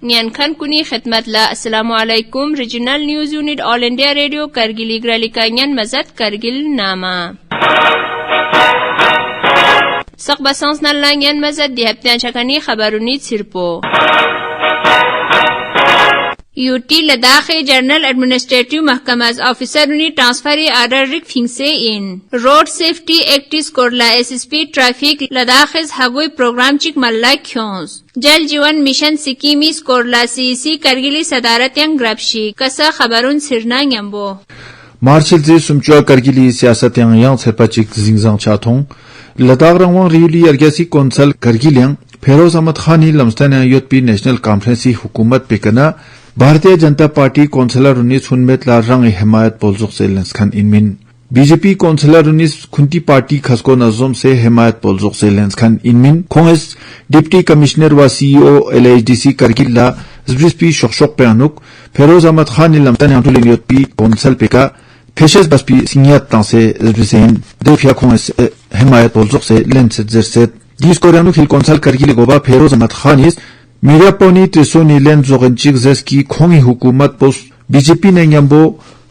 Nyan Khan Kuni Khidmat La Assalamualaikum Regional News Unit All India Radio Kargil Igralika Nyan Mazat Kargil Nama Sakbasans Nalla Nyan Mazat Dihaptian Shakani Khabaruni Sirpo UT Ladakh general administrative महकमाज ऑफिसरनी ट्रांसफरी order रिक फिंगसे इन road safety एक्टिस कोरला SSP traffic Ladakh हगुई programme चिक मल्ला ख्योंस जल जीवन मिशन सिक्किमी कोरला सीसी करगिली सदारत यंग ग्रबशी कसा खबरुन सिरना यंबो मार्शल जी सुमचुआ करगिली सियासत यंग यांग सेपाचिक जिंगजांग चाथों लद्दाख रंगवांग रियुली अर्गेसी कौंसल करगिलियंग फेरोज अहमद खानी लमस्तान यूपी नेशनल कॉन्फ्रेंसी हुकूमत पेकना भारतीय जनता पार्टी कौंसलर उन्नीस हुनमेत ला रंग हिमायत पोलजुक से लेंसखान इनमिन बीजेपी कौंसलर उन्नीस खुंटी पार्टी खसको नजम से हिमायत पोलजुक से लेंसखान इनमिन कांग्रेस डिप्टी कमिश्नर व सीईओ एलएचडीसी करगिल ला जब्रिस्पी शोकशोक पे अनुक फेरोज अहमद खान लमतन यूपी कौंसल पेका फेशस बसपी सिंगियत तांसे जब्रिसेन देफिया कांग्रेस हिमायत पोलजुक से लेंस जरसेत दिस कोरियानु खिल कौंसल करगिल गोबा फेरोज अहमद खान मीडिया पोनी त्रिसोनी लेन जोगनचिक जस्की खोंगी हुकूमत पोस बीजेपी ने यंबो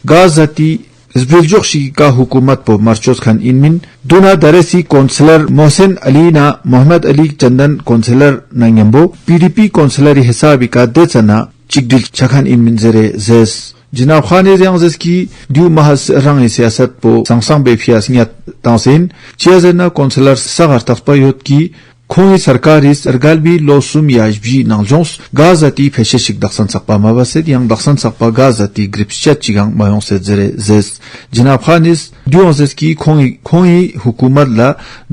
गाजाती इजबिलजोशी का हुकूमत पो मार्चोस खान इनमिन दुना दरेसी कौंसलर मोहसिन अली ना मोहम्मद अली चंदन कौंसलर ना यंबो पीडीपी कौंसलर हिसाबी का देचना चिकदिल छखान इनमिन जरे जस जनाब खान जस्की ड्यू महस रंग सियासत पो संगसंग बेफिया सिंह तांसेन चियाजना कौंसलर सगर तखपयोत की खोई सरकार इस अर्गालबी लोसुम याजबी नालजोंस गाजाती फेशेशिक दक्षन सकपा माबासेद yang दक्षन सकपा गाजाती ग्रिप्सचत चिगांग मायों से जरे जेस जनाब खान इस ड्यूंसेस की खोई हुकूमत ला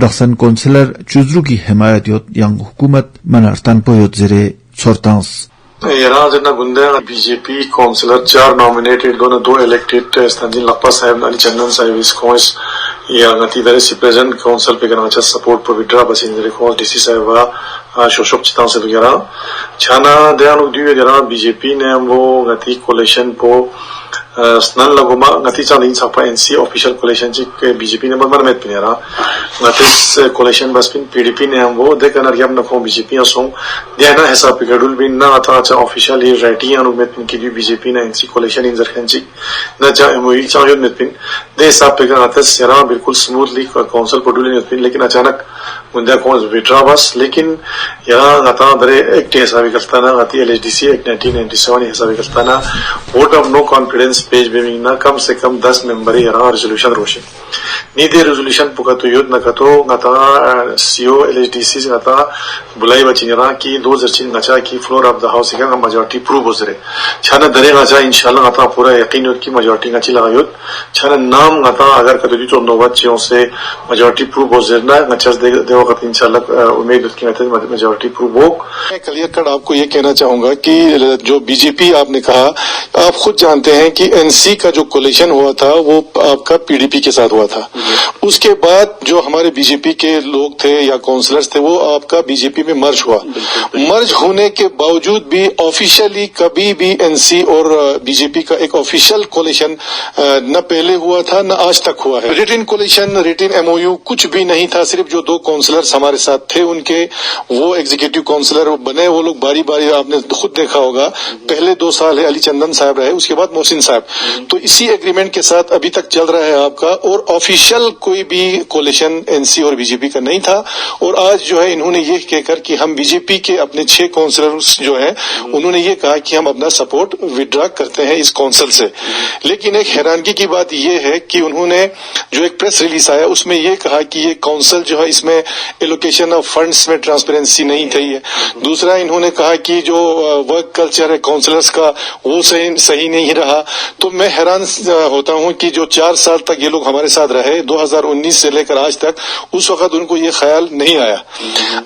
दक्षन कौंसलर चुजरू की हिमायत योत yang हुकूमत मनर्तन पोयोत जरे छोरतांस यहाँ जना गुंडे बीजेपी काउंसिलर 4 नॉमिनेटेड दोनों 2 इलेक्टेड स्थानीय लप्पा साहब अली चंदन साहब इस कांग्रेस या गति दरे सी प्रेजेंट काउंसिल पे करना चाह सपोर्ट पर विड्रा बस इन दरे कांग्रेस डीसी साहब शोशोक चितां से वगैरह छाना दयानु दियो जरा बीजेपी ने वो गति कोलेशन को स्नल लगोमा गति चांदी सापा एनसी ऑफिशियल कोलेशन चिक बीजेपी ने बर्मर में पिनेरा गति कोलेशन बस पिन पीडीपी ने हम वो देखना रियाम न को बीजेपी असों देना हिसाब पे गडुल बिन ना आता अच्छा ऑफिशियल ये रेटी अनुमेत पिन की बीजेपी ने एनसी कोलेशन इन जरखन चिक न जा एमओई चांद में पिन दे हिसाब पे करना था सेरा बिल्कुल स्मूथली काउंसिल पडुल ने पिन लेकिन अचानक मुंडा कौन विड्रा बस लेकिन यहाँ गता दरे एक हिसाब करता ना गति एलएचडीसी एक 1997 हिसाब करता ना vote of no confidence page में ना कम से कम 10 मेंबर यहाँ रेजोल्यूशन रोशे नीदे रेजोल्यूशन पुका तो युद्ध न कतो गता सीओ एलएचडीसी से गता बुलाई बचिनरा की 2003 गचा की फ्लोर ऑफ द हाउस का मेजॉरिटी प्रूव हो जरे छाना दरे गचा इंशाल्लाह गता पूरा यकीन युद्ध की मेजॉरिटी गची लगा युद्ध छाना नाम गता अगर कतो तो नौबत चियों से मेजॉरिटी प्रूव हो जरना गचा देव वक्त इंशाल्लाह उम्मीद की मेजॉरिटी प्रूव हो। मैं क्लियर कट आपको ये कहना चाहूंगा कि जो बीजेपी आपने कहा आप खुद जानते हैं कि एनसी का जो कोलिशन हुआ था वो आपका पीडीपी के साथ हुआ था। उसके बाद जो हमारे बीजेपी के लोग थे या काउंसलर्स थे वो आपका बीजेपी में मर्ज हुआ। मर्ज होने के बावजूद भी ऑफिशियली कभी भी एनसी और बीजेपी का एक ऑफिशियल कोलिशन न पहले हुआ था न आज तक हुआ है। रिटिन कोलिशन रिटिन एमओयू कुछ भी नहीं था। सिर्फ जो 2 काउंसलर्स हमारे साथ थे उनके वो एग्जीक्यूटिव काउंसलर बने वो लोग बारी बारी आपने खुद देखा होगा पहले 2 साल है अली चंदन साहब रहे उसके बाद मोहसिन साहब तो इसी एग्रीमेंट के साथ अभी तक चल रहा है आपका और ऑफिशियल कोई भी कोलिशन एनसी और बीजेपी का नहीं था। और आज जो है इन्होंने ये कहकर कि हम बीजेपी के अपने 6 काउंसलर्स जो हैं उन्होंने ये कहा कि हम अपना सपोर्ट विड्रॉ करते हैं इस काउंसिल से। लेकिन एक हैरानगी की बात ये है कि उन्होंने जो एक प्रेस रिलीज आया उसमें ये कहा कि ये काउंसिल जो है इसमें एलोकेशन ऑफ फंड्स में ट्रांसपेरेंसी नहीं थी है। दूसरा इन्होंने कहा कि जो वर्क कल्चर है काउंसलर्स का वो सही नहीं रहा। तो मैं हैरान होता हूं कि जो 4 साल तक ये लोग हमारे साथ रहे 2019 से लेकर आज तक उस वक्त उनको ये ख्याल नहीं आया।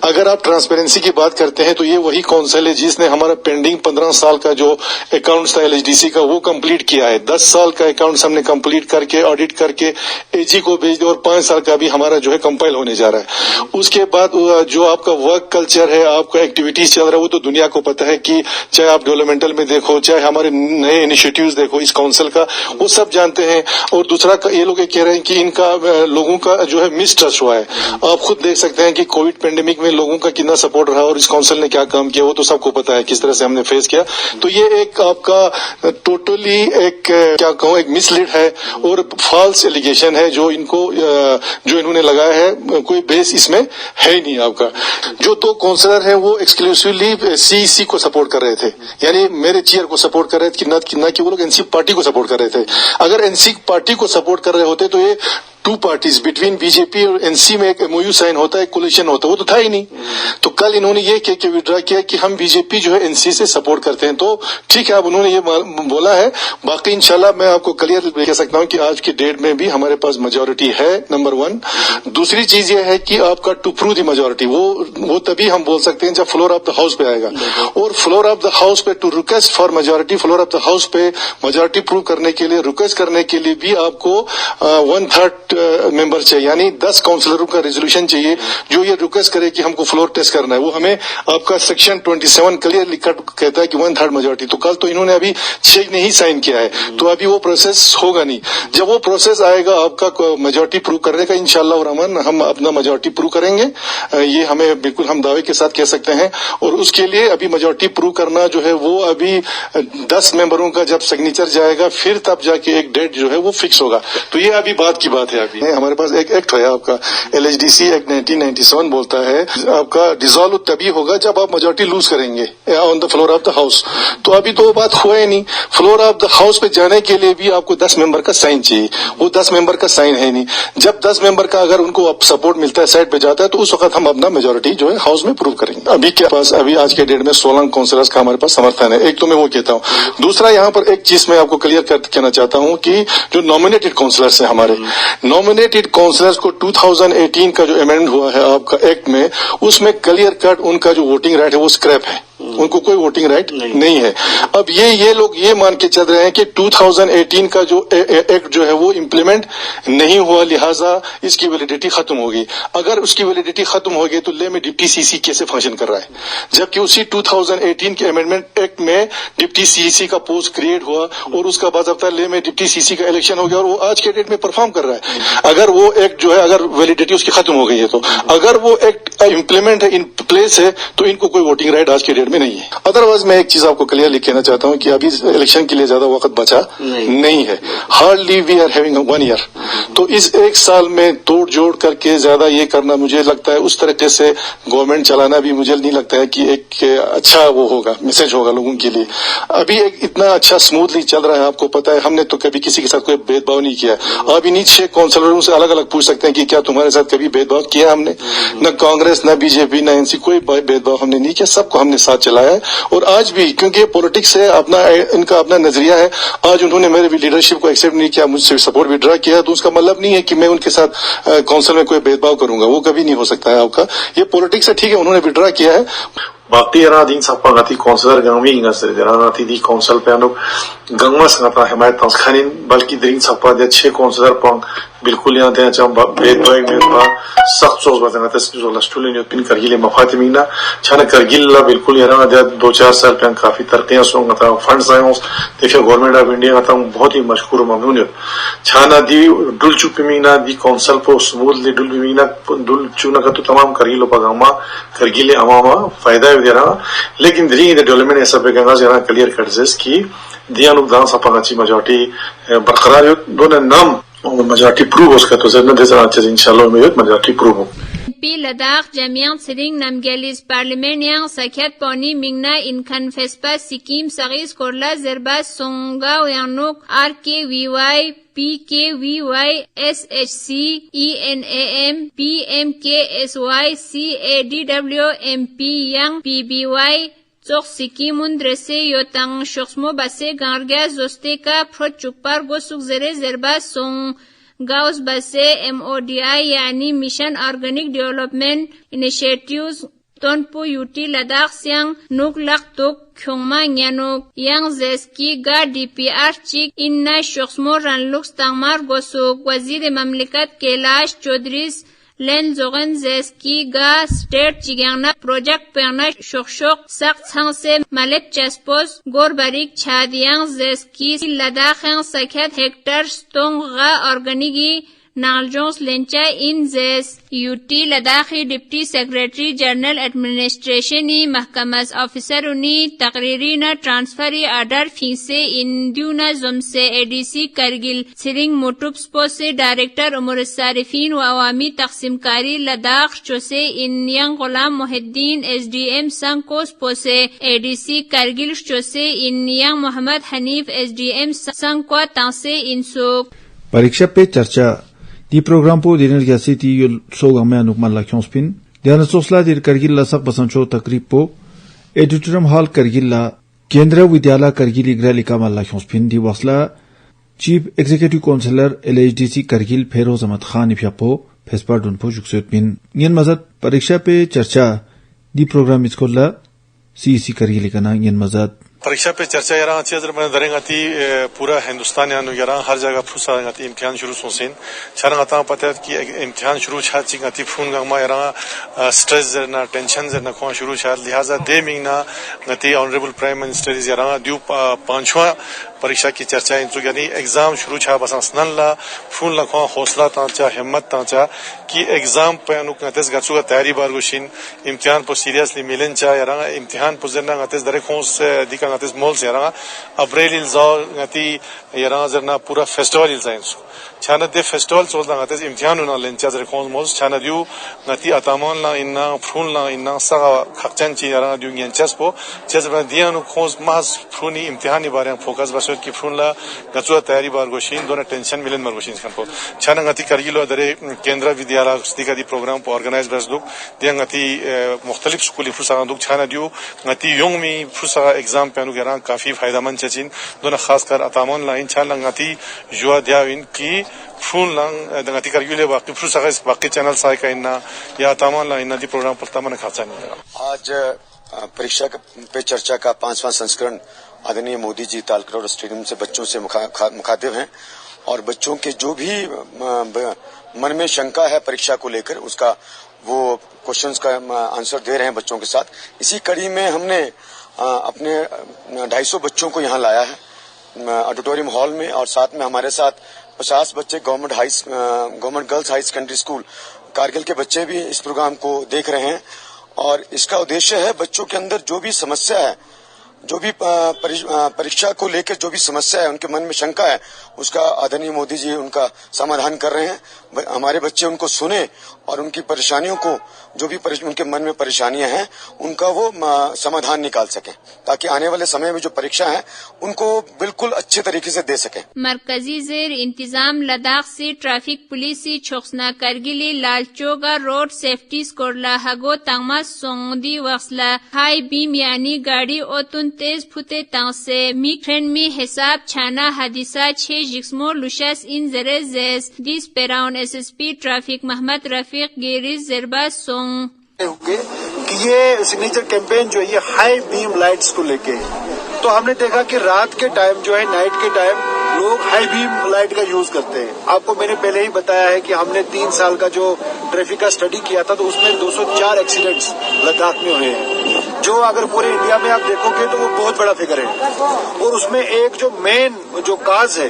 अगर आप ट्रांसपेरेंसी की बात करते हैं तो ये वही काउंसिल है जिसने हमारा पेंडिंग 15 साल का जो अकाउंट्स था एलएचडीसी का वो कंप्लीट किया है। 10 साल का अकाउंट्स हमने कंप्लीट करके ऑडिट करके एजी को भेज दिया और 5 साल का भी हमारा जो है कंपाइल होने जा रहा है। उसके बाद जो आपका वर्क कल्चर है आपका एक्टिविटीज चल रहा है वो तो दुनिया को पता है कि चाहे आप डेवलपमेंटल में देखो चाहे हमारे नए इनिशिएटिव्स देखो इस काउंसिल का वो सब जानते हैं। और दूसरा ये लोग कह रहे हैं कि इनका लोगों का जो है मिसट्रस्ट हुआ है। आप खुद देख सकते हैं कि कोविड पेंडेमिक में लोगों का कितना सपोर्ट रहा और इस काउंसिल ने क्या काम किया वो तो सबको पता है, किस तरह से हमने फेस किया। तो ये एक आपका टोटली एक क्या कहूँ एक मिसलीड है और फॉल्स एलिगेशन है जो इन्होंने लगाया है, कोई बेस इसमें है ही नहीं। आपका जो दो काउंसलर है वो एक्सक्लूसिवली सीईसी को सपोर्ट कर रहे थे, यानी मेरे चेयर को सपोर्ट कर रहे थे न कि वो लोग एनसी पार्टी को सपोर्ट कर रहे थे। अगर एनसी पार्टी को सपोर्ट कर रहे होते तो ये टू पार्टीज बिटवीन बीजेपी और एनसी में एक एमओयू साइन होता है, कोलिशन होता है, वो तो था ही नहीं। तो कल इन्होंने ये कह के विड्रॉ किया कि हम बीजेपी जो है एनसी से सपोर्ट करते हैं, तो ठीक है अब उन्होंने ये बोला है। बाकी इंशाल्लाह मैं आपको क्लियर कह सकता हूं कि आज की डेट में भी हमारे पास मेजोरिटी है, नंबर 1। दूसरी चीज ये है कि आपका टू प्रूव द मेजोरिटी वो तभी हम बोल सकते हैं जब फ्लोर ऑफ द हाउस पे आएगा, और फ्लोर ऑफ द हाउस पे to request for majority, floor of the house पे मेजोरिटी प्रूव करने के लिए रिक्वेस्ट करने के लिए भी आपको 1/3 मेंबर चाहिए, यानी 10 काउंसलरों का रेजोल्यूशन चाहिए जो ये रिक्वेस्ट करे कि हमको फ्लोर टेस्ट करना है। वो हमें आपका सेक्शन 27 क्लियरली कहता है कि 1/3 मेजोरिटी। तो कल तो इन्होंने अभी 6 ने ही साइन किया है, तो अभी वो प्रोसेस होगा नहीं। जब वो प्रोसेस आएगा आपका मेजोरिटी प्रूव करने का, इंशाल्लाह रहमान हम अपना मेजोरिटी प्रूव करेंगे, ये हमें बिल्कुल हम दावे के साथ कह सकते हैं। और उसके लिए अभी मेजोरिटी प्रूव करना जो है वो अभी 10 मेंबरों का जब सिग्नेचर जाएगा फिर तब जाके एक डेट जो है वो फिक्स होगा। तो ये अभी बात की बात है। अभी हमारे पास एक एक्ट है आपका LHDC एक्ट 1997 बोलता है आपका डिसॉल्व तभी होगा जब आप मेजोरिटी लूज करेंगे on the floor of the house. तो अभी तो बात हुआ ही नहीं। फ्लोर ऑफ द हाउस पे जाने के लिए भी आपको 10 मेंबर का साइन चाहिए, वो 10 मेंबर का साइन है नहीं। जब 10 मेंबर का अगर उनको सपोर्ट मिलता है, साइड पे जाता है, तो उस वक्त हम अपना मेजोरिटी जो है हाउस में प्रूव करेंगे। अभी के पास अभी आज के डेट में 16 काउंसलर्स का हमारे पास समर्थन है। एक तो मैं वो कहता हूँ। दूसरा यहाँ पर एक चीज मैं आपको क्लियर कहना चाहता हूँ कि जो नॉमिनेटेड काउंसलर्स है हमारे, नॉमिनेटेड काउंसलर्स को 2018 का जो अमेंडमेंट हुआ है आपका एक्ट में, उसमें क्लियर कट उनका जो वोटिंग राइट है वो स्क्रैप है, उनको कोई वोटिंग राइट नहीं है। अब ये लोग ये मान के चल रहे हैं कि 2018 का जो एक्ट जो है वो इम्प्लीमेंट नहीं हुआ, लिहाजा इसकी वैलिडिटी खत्म होगी। अगर उसकी वैलिडिटी खत्म होगी तो ले में डिप्टी सीसी कैसे फंक्शन कर रहा है, जबकि उसी 2018 के अमेंडमेंट एक्ट में डिप्टी सीसी का पोस्ट क्रिएट हुआ और उसका बाज़ाब्ता ले में डिप्टी सीसी का इलेक्शन हो गया और वो आज के डेट में परफॉर्म कर रहा है। अगर वो एक्ट जो है अगर वैलिडिटी उसकी खत्म हो गई है, तो अगर वो एक्ट इम्प्लीमेंट है, इन प्लेस है, तो इनको कोई वोटिंग राइट आज के डेट में नहीं है। अदरवाइज मैं एक चीज आपको क्लियरली कहना चाहता हूं कि अभी इलेक्शन के लिए ज्यादा वक्त बचा नहीं है। Hardly we are having 1 year. तो इस एक साल में तोड़ जोड़ करके ज्यादा ये करना, मुझे लगता है उस तरीके से गवर्नमेंट चलाना भी मुझे नहीं लगता है कि एक अच्छा वो होगा, मैसेज होगा लोगों के लिए। अभी एक इतना अच्छा स्मूथली चल रहा है, आपको पता है हमने तो कभी किसी के साथ कोई भेदभाव नहीं किया। आप इन्हीं 6 काउंसलरों से अलग अलग पूछ सकते हैं कि क्या तुम्हारे साथ कभी भेदभाव किया हमने? न कांग्रेस, न बीजेपी, न एनसी, कोई भेदभाव हमने नहीं किया, सबको हमने साथ चलाया है। और आज भी क्योंकि पॉलिटिक्स है, इनका अपना नजरिया है, आज उन्होंने मेरे लीडरशिप को एक्सेप्ट नहीं किया, मुझसे सपोर्ट विड्रॉ किया, तो उसका मतलब नहीं है कि मैं उनके साथ काउंसिल में कोई भेदभाव करूंगा, वो कभी नहीं हो सकता है आपका। ये पॉलिटिक्स है, ठीक है, उन्होंने विड्रॉ किया है। Bakti era din sapa ngati kaunselor gangmi ingasre dera ngati di council pe anu gangmas ngata himayat tans khanin balki din sapa de 6 kaunselor pang बिल्कुल यहाँ थे चम भेदभाव में था सख्त सोच बजना था जो लस्टुले ने पिन करगिले मफातिमीना छाना करगिल बिल्कुल यहाँ दे 2-4 साल पे काफी तरक्कियां सोंगा था फंड्स आए उस देखिए गवर्नमेंट ऑफ इंडिया का बहुत ही मशहूर ममनून है छाना दी डुल चुपीमीना दी काउंसिल पर स्मूथली डुल बीमीना डुल चुना का तो तमाम करगिलो पगामा करगिले अमामा फायदा दे रहा, लेकिन दी डेवलपमेंट ऐसा पे गंगा जरा क्लियर कर जेस की दिया नुकसान सपाची मेजॉरिटी बरकरार दोनों नाम मेजॉरिटी प्रूव उसका तो जरूर दे सकते हैं इंशाल्लाह मेजॉरिटी प्रूव हो। पी लद्दाख जमियत सिरिंग नमगेलिस parliament yang sakyat poni mingna inkan fespa sikim sagis korla zerba songa yanuk RKVY PKVY SHC ENAM PMKSY CADW MP yang PBY Zog sikimun drese yotang shoksmo base garga zosteka prochupar gosuk zere zerba song Gaus base MODI yani Mission Organic Development Initiatives Tonpu Yuti Ladakh Siang Nuk Lak Tuk Kyongma Nyanuk Yang Zeski Ga DPR Chik Inna Shoksmo Ranluk Stangmar Gosuk Wazir Mamlikat Kailash Chaudhry Len Zogan Zeski Ga State Chigangna Project Perna Shokshok Sak Changse Malep Chaspos Gorbarik Chadiang Zeski Ladakh Sakyat Hectare Stong Ga Organigi नालजोंस लेंचा इन जेस UT लद्दाखी deputy secretary general एडमिनिस्ट्रेशनी महकमस ऑफिसरुनी तकरीरी न ट्रांसफरी आर्डर फीसे इंड्यूना जुमसे एडीसी करगिल सिरिंग मुटुप्सपो से डायरेक्टर उमर सारिफीन व अवामी तकसीमकारी लद्दाख चोसे इन यंग गुलाम मोहिद्दीन एसडीएम संकोस से एडीसी करगिल चोसे इन यंग मोहम्मद हनीफ एसडीएम संको तांसे इंसुक परीक्षा पे चर्चा di programpo dinner gasiti yul sogame anukman lakhonspin diana sosla dir kargil la sak basancho takrib po auditorium hall kargil la kendra vidyala kargil igralika mal lakhonspin di wasla chief executive councillor LHDC kargil Feroz Ahmad Khan ifyapo fespa dunpo juksotpin ngen mazat pariksha pe charcha di program iskola CEC kargil kana ngen mazat परीक्षा पे चर्चा यारा अच्छी अगर मैंने दरेंगाती पूरा हिंदुस्तान यानो यारा हर जगह फुसा गाती इम्तिहान शुरू सोसेन चारा गाता पता है कि इम्तिहान शुरू छाती गाती फून गामा यारा स्ट्रेस जरना टेंशन जरना कौन शुरू छात लिहाजा दे मिंगना गाती ऑनरेबल प्राइम मिनिस्टर यारा द्यू पांचवा परीक्षा की चर्चा इन यानी एग्जाम शुरू छा बस स्नन ला फून ला कौन हौसला तांचा हिम्मत तांचा कि एग्जाम पे अनुक नतेस गचु का तैयारी बारगुशिन इम्तिहान पर सीरियसली मिलन चा यारा इम्तिहान पर जरना नतेस दरे कौन से दिका नतेस मोल से यारा अप्रैल इल्जाओ नती यारा जरना पूरा फेस्टिवल इल्जाइंस छाना दे फेस्टिवल चोल ना नतेस इम्तिहान उना लेंचा जरे कौन मोल छाना दियो नती अतामान ला इन्ना फून ला इन्ना सा खचन ची यारा दियो यंचस पो जैसे बना दिया नु कौन मास फूनी इम्तिहानी बारे में फोकस बस की फूनला गचुआ तैयारी बारगोशिन दोना टेंशन मिलन मारगोशिन खन पो छाना गति करगिलो दरे केंद्र विद्यालय स्थिका दी प्रोग्राम पो ऑर्गेनाइज बस दुक दिया गति मुख्तलिफ स्कूली फुसा दुक छाना दियो गति योंग मी फुसा एग्जाम पे अनुगरा काफी फायदेमंद चचिन दोना खासकर अतामन लाइन छाना गति जुआ दियाविन की फून लंग गति करगिलो बाकी फुसा बाकी चैनल साइ का इन्ना या अतामन लाइन दी प्रोग्राम पर तमन खर्चा नहीं आज परीक्षा पे चर्चा का 5वां संस्करण आदरणीय मोदी जी तालकटोरा स्टेडियम से बच्चों से मुखातिब हैं और बच्चों के जो भी मन में शंका है परीक्षा को लेकर उसका वो क्वेश्चंस का आंसर दे रहे हैं बच्चों के साथ। इसी कड़ी में हमने अपने 250 बच्चों को यहाँ लाया है ऑडिटोरियम हॉल में और साथ में हमारे साथ 50 बच्चे government girls high secondary school Kargil के बच्चे भी इस प्रोग्राम को देख रहे हैं और इसका उद्देश्य है बच्चों के अंदर जो भी समस्या है जो भी परीक्षा को लेकर जो भी समस्या है उनके मन में शंका है उसका आदरणीय मोदी जी उनका समाधान कर रहे हैं। हमारे बच्चे उनको सुने और उनकी परेशानियों को जो भी उनके मन में परेशानियां हैं उनका वो समाधान निकाल सके ताकि आने वाले समय में जो परीक्षा है उनको बिल्कुल अच्छे तरीके से दे सके। मरकजी जेर इंतजाम लद्दाख से ट्रैफिक पुलिस छोक्सना करगिली लालचोगा रोड सेफ्टी स्कोरला हगो तंगमा सोंगदी वक्सला हाई बीम यानी गाड़ी ओतुन तेज फुते तांग से मी ट्रेन में हिसाब छाना हादिसा 6 जिस्मो लुशस इन जरे जेस दिस पेराउन एसएसपी ट्रैफिक मोहम्मद रफीक गेरिस जरबा सोंग कि ये सिग्नेचर कैंपेन जो है ये हाई बीम लाइट्स को लेके तो हमने देखा कि रात के टाइम जो है नाइट के टाइम लोग हाई बीम लाइट का यूज करते हैं। आपको मैंने पहले ही बताया है कि हमने 3 साल का जो ट्रैफिक का स्टडी किया था तो उसमें 204 एक्सीडेंट्स लद्दाख में हुए हैं जो अगर पूरे इंडिया में आप देखोगे तो वो बहुत बड़ा फिगर है और उसमें एक जो मेन जो काज है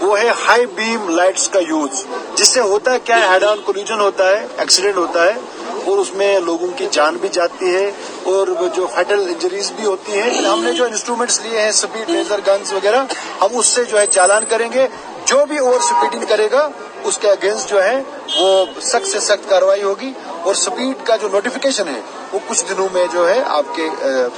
वो है हाई बीम लाइट्स का यूज जिससे होता है क्या हेड ऑन कोलिजन होता है एक्सीडेंट होता है और उसमें लोगों की जान भी जाती है और जो फैटल इंजरीज भी होती है। हमने जो इंस्ट्रूमेंट्स लिए हैं स्पीड लेजर गन्स वगैरह हम उससे जो है चालान करेंगे जो भी ओवर स्पीडिंग करेगा उसके अगेंस्ट जो है वो सख्त से सख्त कार्रवाई होगी और स्पीड का जो नोटिफिकेशन है वो कुछ दिनों में जो है आपके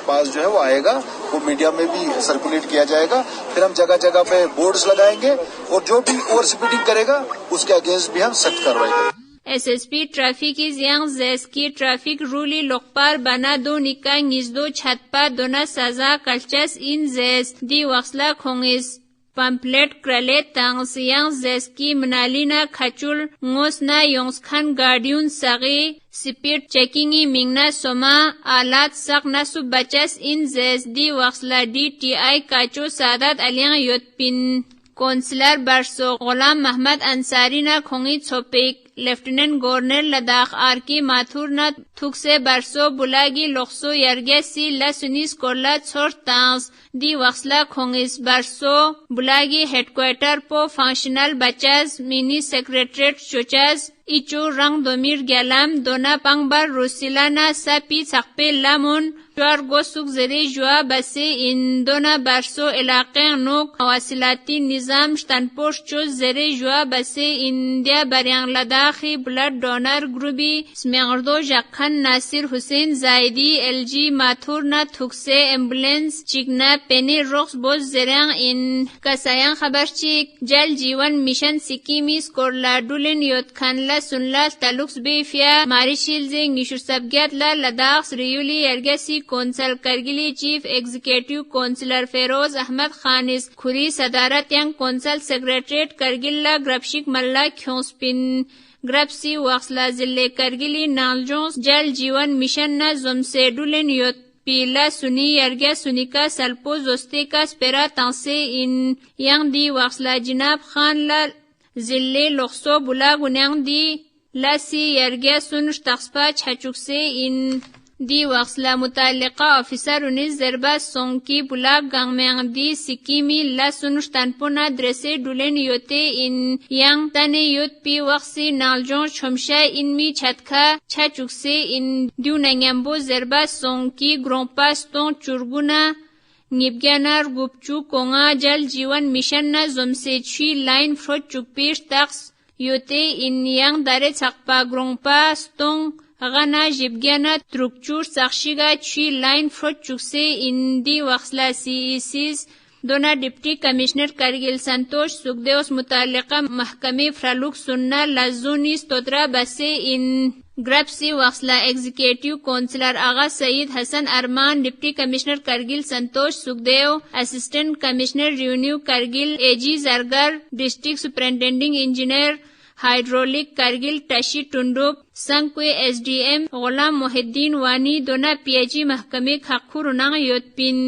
पास जो है वो आएगा वो मीडिया में भी सर्कुलेट किया जाएगा। फिर हम जगह जगह पे बोर्ड्स लगाएंगे और जो भी ओवर स्पीडिंग करेगा उसके अगेंस्ट भी हम सख्त कार्रवाई करेंगे। एसएसपी ट्रैफिक जियांग जेस्की ट्रैफिक रूली लोकपार बना दो निका निजदो छतपा दोना सजा कल्चस इन जेस दी वक्सला खोंगिस पम्पलेट क्रले तंग सियांग जेस्की मनालीना खचुल ngosna yongskan गार्डियन सगे स्पीड चेकिंगी मिंगना सोमा आलात सक नसु बचस इन जेस दी वक्सला DTI काचो सादात अलियांग योतपिन कौंसलर बरसो गुलाम मोहम्मद अंसारी ना खोंगी छोपेक लेफ्टिनेंट गवर्नर लद्दाख आरकी माथुर न थुक से बरसो बुलागी लोक्सो यरगे सी लसुनिस कोला छोड़तांस दी वक्सला खोंगिस बरसो बुलागी हेडक्वार्टर पो फंक्शनल बचाज मिनी सेक्रेटरीट चोचाज इचो रंग दोमिर गैलाम दोना पंगबर रोसिलाना सापी सकपे लामुन चौर गोसुक जरे जुआ बसे इन दोना बरसो इलाके नोक वासिलाती निजाम शतनपोश चो जरे जुआ बसे इंडिया बरियांग लद्दाखी ब्लड डोनर ग्रुपी स्मेगर्दो जखन नासिर हुसैन जायदी एलजी माथुर न थुकसे एम्बुलेंस चिकना पेनी रोक्स बोस जरियांग इन कसायांग खबर चिक जल जीवन मिशन सिक्किमी स्कोरला डुलिन योतखानला सुनला तालुक्स बेफिया मारिशिल जिंग निशुर सबग्यात ला लद्दाख रियूली एरगेसी कौंसल करगिली chief executive councillor Feroz Ahmad खानिस खुरी सदारत यंग कौंसल सेक्रेटरीट करगिल्ला ग्रबशिक मल्ला ख्योस्पिन ग्रबसी वक्सला जिले करगिली नालजोंस जल जीवन मिशन न जुमसे डुलिन योत पीला सुनी यरगे सुनिका सल्पो जोस्ते का स्पेरा तांसे इन यंग दी वक्सला जिनाब खान ला जिले लोक्सो बुला गुन्यांग दी लासी यरगे सुनुश तख्सपा छचुक से इन दी वक्सला मुतालिका ऑफिसर उनिस जरबा सोंकी बुला गांगमेंग दी सिक्किमी ला सुनुश तनपुना द्रेसे डुलेन योते इन यांग तने योत पी वक्सी नालजों छमशा इनमी छतखा छचुक से इन द्यू नंगम्बो जरबा सोंकी ग्रोंपा स्टों चुरगुना निबग्यानार गुपचू कोंगा जल जीवन मिशन न जुमसे छी लाइन फ्रोट चुकपीश तक्स योते इन यांग दारे छकपा ग्रोंपा स्टों गना जिबग्याना त्रुकचूर साक्षीगा छी लाइन फ्रोट चुकसे इन दी वक्सला सीईसीज दोना डिप्टी कमिश्नर करगिल संतोष सुखदेव मुतालिका महकमे फ्रालुक सुन्ना लजूनी स्तोत्रा बसे इन ग्रबसी वक्सला एग्जीक्यूटिव काउंसिलर आगा सईद हसन अरमान deputy commissioner Kargil Santosh Sukhdev assistant commissioner revenue Kargil एजी Zargar district superintending engineer hydraulic Kargil Tashi Tundup संक्वे एसडीएम गुलाम मोहिद्दीन वानी दोना पीएजी महकमे खाखुर उनांग योतपिन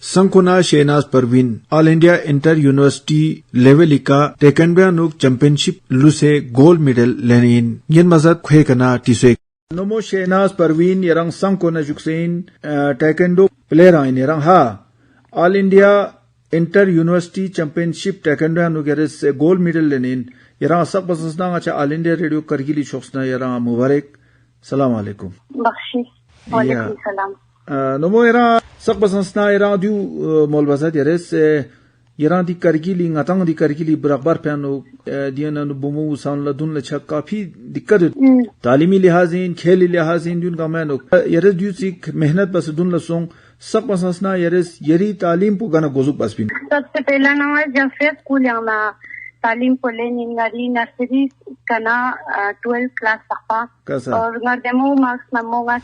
संकुना Shehnaz Parveen all India inter university level का टेकनब्यानुक चैंपियनशिप लुसे गोल्ड मेडल लेनिन यन मजद ख्वेकना टिसे नमो शेनाज परवीन यरंग संकुना जुक्सेन टेकंडो प्लेयर आइन यरंग हा all India inter university championship टेकनब्यानुक यरस गोल्ड मेडल लेनिन यरंग सब बसना अच्छा ऑल इंडिया रेडियो करगिली शोक्सना यरंग मुबारक सलाम अलैकुम बख्शी वालेकुम सलाम नमो यरा सब बसना यरा दु मोलबाजा यरस यरा दी करगिली ngатang दी करगिली बराबर प्यानो दियन बुमु सान लदुन लछा काफी दिक्कत तालीमी लिहाजिन खेल लिहाजिन दुन गमानो यरस दु सिक मेहनत बस दुन लसों सब बसना यरस यरी तालीम पु गना गोजुक बसबिन सबसे पहला ना जब से स्कूल आना तालीम को लेनी नरी नर्सरी कना 12 क्लास तक और नरदेमो मार्क्स नमोगा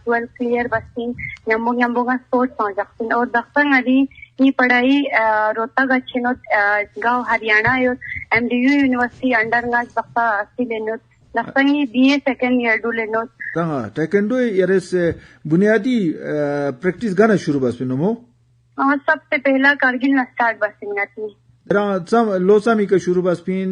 12 क्लियर बसिन यमोगा स्पोर्ट्स पहुंचतिन और दफ्तर नरी ये पढ़ाई रोहतक अच्छे गांव हरियाणा और एमडीयू यूनिवर्सिटी अंडर गाज बक्ता सिलेनो दफ्तर बीए सेकंड ईयर डुलेनो ता टेकंडो यरस बुनियादी प्रैक्टिस गाना शुरू बसिन मो सबसे पहला करगिल न स्टार्ट बसिन गती लोसामी का शुरू बसपिन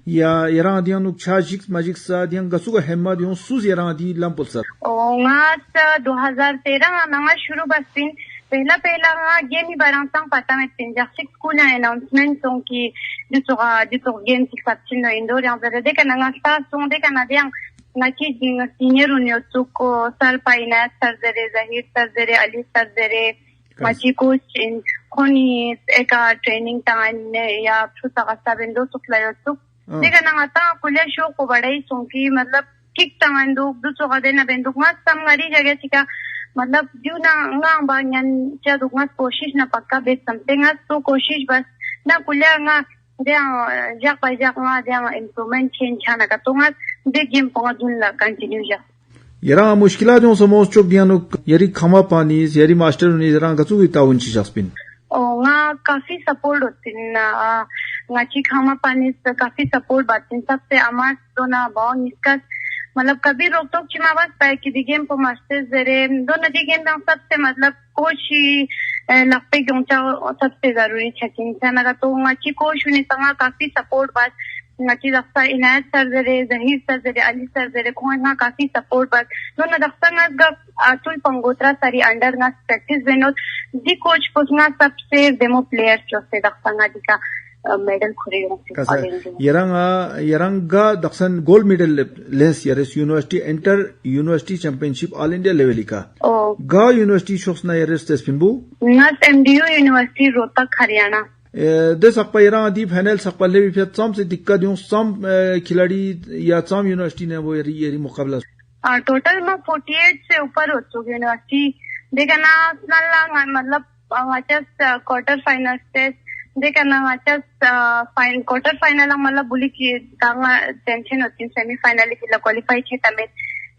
या यरा दियां नुकछाजिक माजिक सा दियां गसुगा हेमा दियों सुज यरा दी लंपलसर ओंगास 2013 ना शुरू बसपिन पहला गेम बरांतां पता में पिन जैसे स्कूल अनाउंसमेंट सों की जो गेम की सबचिन इंडोर यहां पर देखा ना सा सों देखा ना दियां नाकी सीनियर उन्यों को सर पाइना सर जरे जहीर सर जरे अली सर जरे माची कोच इन कोनी एका ट्रेनिंग टाइम या सुसगसा बिंदु सुखलायतु देखा ना आता कुले शो को बड़ाई सोंकी मतलब किक टांगंदु दुसो गदे ना बिंदु मा समगरी जगह चिका मतलब जो ना बान्यन चा दुगमा कोशिश ना पक्का बे समथिंग तो कोशिश बस ना कुले ना जा इम्प्रूवमेंट चेंज छाना का तो मा दे गेम पहुंचुन ला कंटिन्यू जा यरा मुश्किला जो समोस चोक दियानो यरी खमा पानी यरी मास्टर ने जरा गसु ताउन ची जस्पिन ओंगा काफी सपोर्ट होती ना ngachi खमा पानी से काफी सपोर्ट बातिन सबसे अमार तो ना बाउन इसका मतलब कभी रोक टोक चिमा बस पाए कि दी गेम को मास्टर जरे दो नदी गेम ना सबसे मतलब कोच ही लगते गंचा सबसे जरूरी है चिंता ना तो ngachi कोच ने तंगा काफी सपोर्ट बात ngati daksa inayat sarzare zahir sarzare ali sarzare ko na kafi support bas no na daksa nga atul pangotra sari under na practice venot di coach posna sabse demo players jo se daksa nga dika medal khore yaranga daksan gold medal les yares university enter university championship all india level ka ga university shoksna yares tespinbu nas mdu university rohtak haryana दे सकपा यरा the final सकपा ले भी फिर सम से दिक्कत यूं सम खिलाड़ी या सम university ने वो ये मुकाबला टोटल में 48 से ऊपर हो चुकी यूनिवर्सिटी देखा ना मतलब क्वार्टर फाइनल स्टेज देखा ना क्वार्टर फाइनल मतलब बोली कि टेंशन होती है सेमीफाइनल के लिए क्वालिफाई छे तमें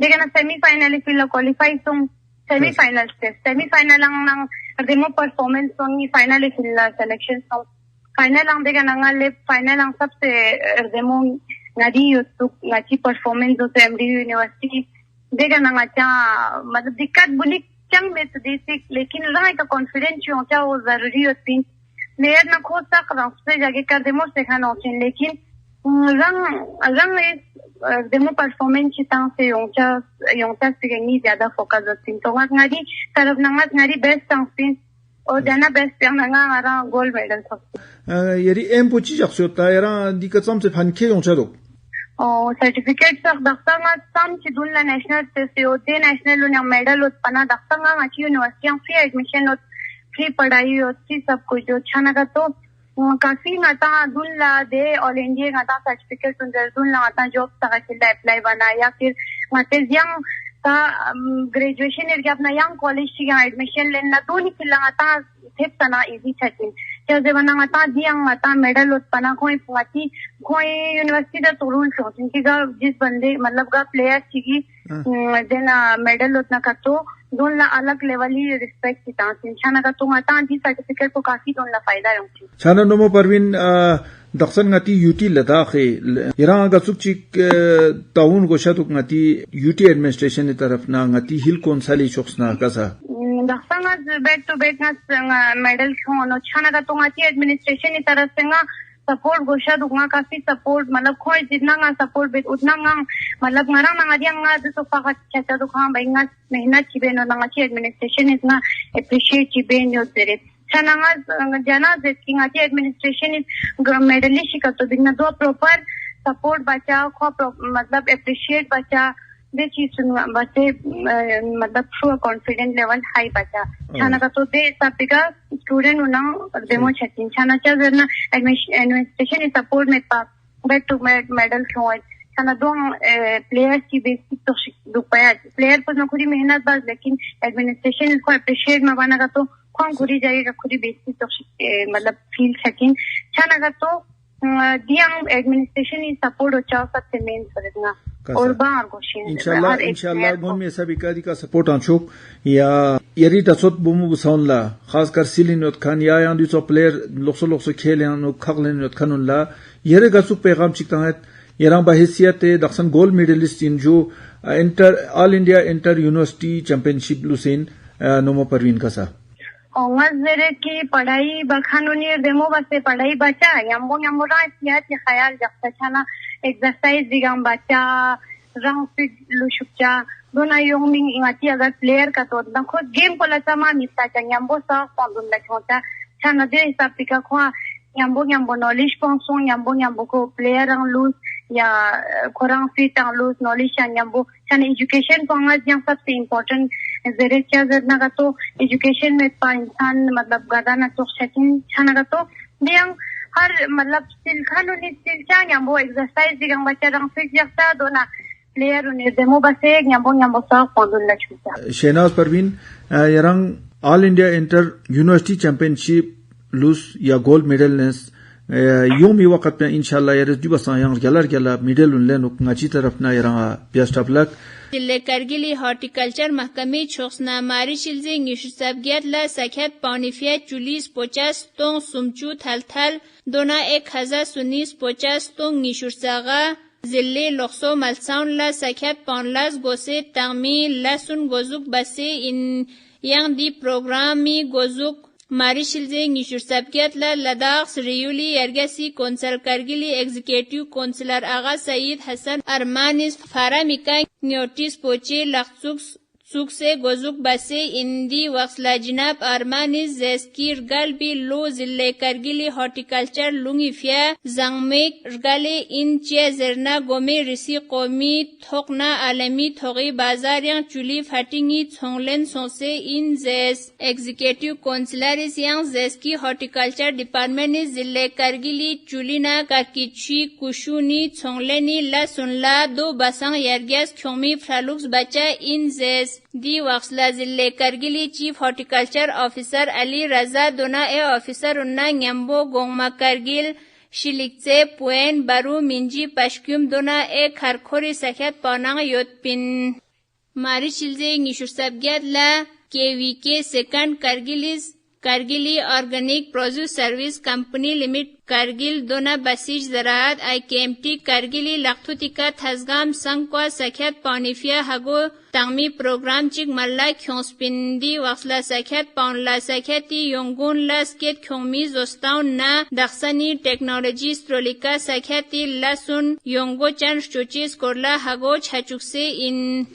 देखा ना सेमीफाइनल के लिए क्वालिफाई तुम सेमीफाइनल स्टेज सेमीफाइनल नang demo performance song final ke selection song final ang dega nang le final ang sabse demo ngadi youtube ngachi performance do MDU university dega nang acha matlab dikkat buli chang में तो देसी लेकिन रहा का confidence जो होता है वो जरूरी होती है प्लेयर ना खुद तक रास्ते जाके कर डेमो सिखाना होता है लेकिन रंग डेमो परफॉर्मेंस चिता से योंचा से नहीं ज्यादा फोकस होती है तो ngari तरफ ngari बेस्ट चांस और जाना बेस्ट नंगा हमारा गोल्ड मेडल सब यरी एम पोची जक्सोता यारा दिक्कत सम से फनके योंचा दो सर्टिफिकेट तक दक्तांगा सम चिदुल्ला नेशनल से होते नेशनल उन्हें मेडल उत्पन्न दक्तांगा अच्छी यूनिवर्सिटी फ्री एडमिशन और फ्री पढ़ाई होती सब कुछ जो अच्छा लगा तो काफी नाता दुल्ला दे ऑल इंडिया नाता सर्टिफिकेट उनके दुल्ला नाता जॉब तक के लिए अप्लाई बना या फिर नाते यंग का ग्रेजुएशन एरिया अपना यंग कॉलेज की एडमिशन लेना तो नहीं किला नाता टिप्स ना इजी छटिन जैसे बना नाता दियंग नाता मेडल उत्पन्न कोई यूनिवर्सिटी दा तोड़ून सोचें कि जिस बंदे मतलब का प्लेयर चीगी देना मेडल उतना का तो दोनला अलग लेवल ही रिस्पेक्ट की तांसिन छाना का तो माता दी सर्टिफिकेट को काफी दोनला फायदा होती छाना नमो Parveen दक्षन ngati UT Ladakh yara ga sukchik taun go shatuk ngati UT administration ni taraf na ngati hill konsali choksna kasa दक्षन बैक टू बैक ना मेडल खोनो छाना का तो ngati administration ni taraf से ना सपोर्ट गोशा दुंगा काफी सपोर्ट मतलब कोई जितना ना सपोर्ट बेट उतना ना मतलब ngara ना ngadi nga तो फाका चाचा दुखा बाइंगा मेहनत चिबे नो ना ची एडमिनिस्ट्रेशन इतना अप्रिशिएट चिबे नो तेरे छाना जाना जेकी ngati एडमिनिस्ट्रेशन मेडलिस्ट का तो बिना दो प्रॉपर सपोर्ट बचा को मतलब अप्रिशिएट बचा दे चीज बचे मतलब थ्रू कॉन्फिडेंस लेवल हाई बचा छाना का तो दे सपिका स्टूडेंट उना डेमो छतिन छाना चजना एडमिनिस्ट्रेशन सपोर्ट में पा बैक टू मेडल क्यों छाना दो प्लेयर्स की बेसिक तो दुपाया प्लेयर पर ना खुदी मेहनत बस लेकिन एडमिनिस्ट्रेशन इसको अप्रिशिएट में बना का तो कौन खुदी जाएगा खुदी बेसिक तो मतलब फील छतिन छाना का तो दियंग एडमिनिस्ट्रेशन ही सपोर्ट होचा सबसे मेन फरना और बाहर गोशिन इंशाल्लाह गम में सभी का सपोर्ट आंचो या यरी तसोत बुमु बुसाउनला खासकर सिलिनोत खान या यां दिसो प्लेयर लोक्सो खेल यां खगलेनोत खानुला यरे गसुक पैगाम चिकता है यरा बहसियत दक्षन गोल्ड मेडलिस्ट इन जो all India inter university championship लुसेन नोमो परवीन कसा जरे की पढ़ाई बखानुनी डेमो बसे पढ़ाई बचा यम्बो रासिया के ख्याल जब छाना एक्सरसाइज दिगम बचा रंग फिट लुशुचा दोना योमिंग इंगाती अगर प्लेयर का तो ना खुद गेम को लचा मा मिस्ता चंग यम्बो सा पंदुन लचोता छाना दे हिसाब पिका खोआ यम्बो नॉलेज पंसो यम्बो को प्लेयर रंग लूज या कोरंग फिट रंग लूज नॉलेज यम्बो छाना एजुकेशन पंगा जंग सबसे इम्पोर्टेंट जरे क्या जरना का तो एजुकेशन में पा इंसान मतलब गादाना तो सेटिंग छाना का तो दियंग हर मतलब स्किल खानुनी स्किल चा यम्बो एक्सरसाइज दिगम बच्चा रंग फिट जक्ता दोना प्लेयर उन्हें डेमो बसे यम्बो सा पंदुन लचुता शहनाज परवीन यरंग all India inter university championship लूज या गोल्ड मेडल नेस यूं भी वक्त में इंशाल्लाह यरस दिवसा yang gala मिडल उनले नुंगाची तरफ ना यरंगा बेस्ट ऑफ लक जिले करगिली हॉर्टिकल्चर महकमे छोक्सना मारी शिलजे निशुसबगियत ला सखत पाउनिफियत 40-50 तों सुमचू थल दोना 1019-50 तों निशुरसागा जिले लोक्सो मलसाउन ला सखत पाउनलास गोसे तामी लसुन गोजुक बसे इन yang di programi gozuk Mari shilze ngishur sabkiyatla Ladakh Sriyuli Yargasi Konsal Kargili Executive Consular Aga Said Hassan Armanis Faramika Nyotis Poche Laksuk Sukse Gozuk Base Indi Waxla Jinab Armanis Zeskir Galbi Lo Zille Kargili Horticulture Lungifia Zangmek Rgale Inche Zerna Gome Risi Qomi Thokna Alami Thogi Bazarian Chuli Fatingi Thonglen Sonse in Zes Executive Consularis Yang Zeski Horticulture Department is Zille Kargili Chulina Karkichi Kushuni Thongleni La Sunla Do Basang Yargas Kyomi Fralux Bacha in Zes Di Waxla Zille Kargili Chief Horticulture Officer Ali Raza Dona e Officer Unna Nyambo Gongma Kargil Shilikse Puen Baru Minji Pashkyum Dona e Kharkhori Sakhat Paunang Yotpin Mari Shilze Ngishur Sabgyat La KVK Second Kargili Organic Produce Service Company Limit Kargil Dona Basij Zaraat IKMT Kargili Lakthutika Thazgam Sangkwa Sakhat Paunifia Hago Tangmi Program Chik Malla Khonspindi Waxla Sakhat Paunla Sakhati Yongun La Sket Khongmi Zostaun Na Daksani Technology Strolika Sakhati Lasun Yongo Chan Chochis Korla Hago Chachukse in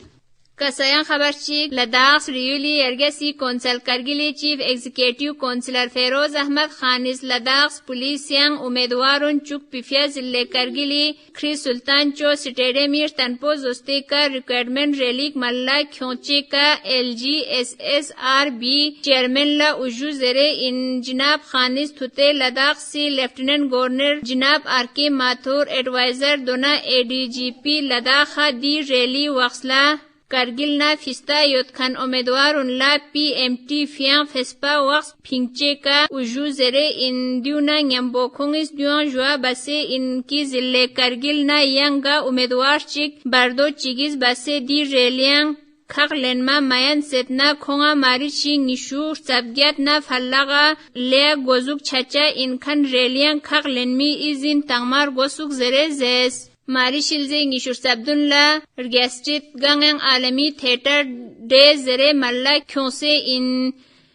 Kasayan Khabarchik Ladakh Sriyuli Yargasi Konsal Kargili Chief Executive Consular Feroz Ahmad Khanis Ladakh Police Yang Umedwarun Chuk Pifia Zille Kargili Khri Sultan Cho Stadiumir Tanpo Zosteka Requirement Relic Malla Khonche Ka LGSSRB Chairman La Uju Zere in Jinab Khanis Thute Ladakh Si Lieutenant Governor Jinab RK Mathur Advisor Dona ADGP Ladakh Di Rally Waxla Kargil na Fista Yotkan Omedwarun La PMT Fiang Fespa Wax Pingche Ka Uju Zere in Duna Nyambo Kongis Duan Jua Base in Ki Zille Kargil na Yanga Umedwar Chik Bardo Chigis Base Di Reliang Khaglenma Mayan Setna Konga Marichi Nishu Sabgyat na Fallaga Lea Gozuk Chacha in Khan Reliang Khaglenmi Izin Tangmar Gosuk Zere Zes Mari Shilze Ngishur Sabdunla Rgastrit Gangang Alami Theater De Zere Malla Khonse in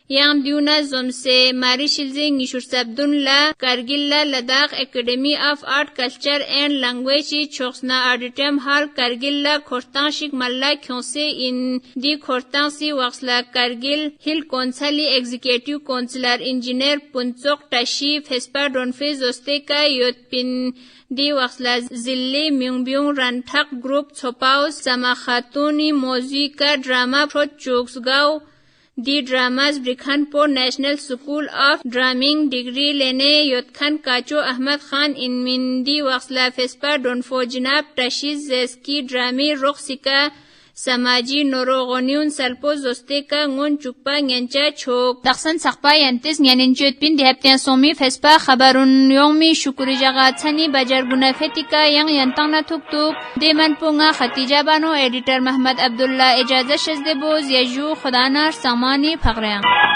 Yang Duna Zomse Mari Shilze Ngishur Sabdunla Kargilla Ladakh Academy of Art Culture and Language Choksna Auditorium Hall Kargilla Khortanshik Malla Khonse in Di Khortansi Waxla Kargil Hill Konsali Executive Consular Engineer Punchok Tashi Fespa Donfe Zosteka Yotpin Di Waxla Zilli Myungbyung Ranthak Group Chopaus Sama Khatuni Mozika Drama Pro Choksgao Di Dramas Brikhanpur National School of Drumming Degree Lene Yotkan Kacho Ahmad Khan in Mindi Waxla Fespa Donfo Jinab Tashiz Zeski Drami Roksika Samaji Norogoniun Salpo Zosteka Ngun Chukpa Nyancha Chok Daksan Sakpa Yantis Nyaninchut Pin Dihaptian Somi Fespa Khabarun Yongmi Shukuri Jaga Tsani Bajar Guna Fetika Yang Yantangna Tuktuk Deman Punga Khatija Bano Editor Muhammad Abdullah Ejaza Shazdeboz Yaju Khudanar Samani Phagreang